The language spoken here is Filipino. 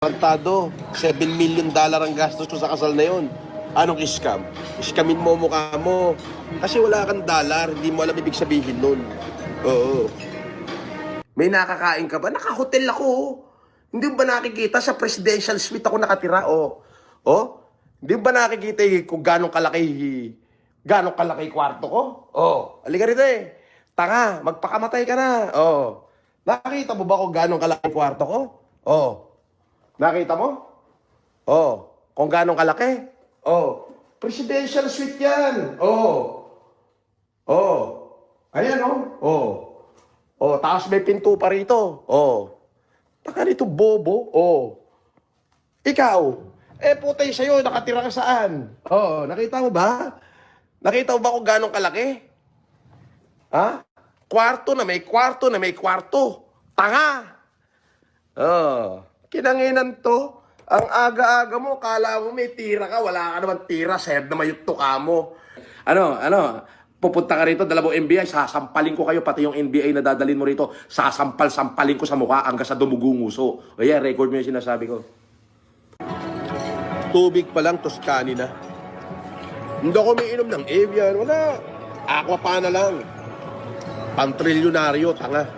Tarantado, $7 million ang gastos ko sa kasal na yon. Anong scam? Scamin mo mukha mo. Kasi wala kang dollar, hindi mo alam ibig sabihin nun. Oo. May nakakain ka ba? Naka-hotel ako. Hindi mo ba nakikita sa presidential suite ako nakatira? Oh? Hindi mo ba nakikita kung gano'ng kalaki kwarto ko? Halika rito eh. Tanga, magpakamatay ka na. Nakita mo ba kung gano'ng kalaki kwarto ko? Nakita mo? Kung gano'ng kalaki? Presidential suite yan. Ayan tapos may pinto pa rito. Taka rito, bobo. Ikaw, putay sa'yo, nakatira ka saan? Nakita mo ba? Nakita mo ba kung gano'ng kalaki? Ha? Kwarto na may kwarto. Tanga! Kinanginan to. Ang aga-aga mo, kala mo may tira ka, wala ka naman tira, sayad na mayukto ka mo. Pupunta ka rito, dalawang NBI, sasampalin ko kayo, pati yung NBI na dadalhin mo rito, sasampal-sampalin ko sa mukha hanggang sa dumugunguso. Record mo yung sinasabi ko. Tubig pa lang, Toscani na. Hindi ako umiinom ng Evian, wala. Aqua pa na lang. Pantrilyonaryo, tanga.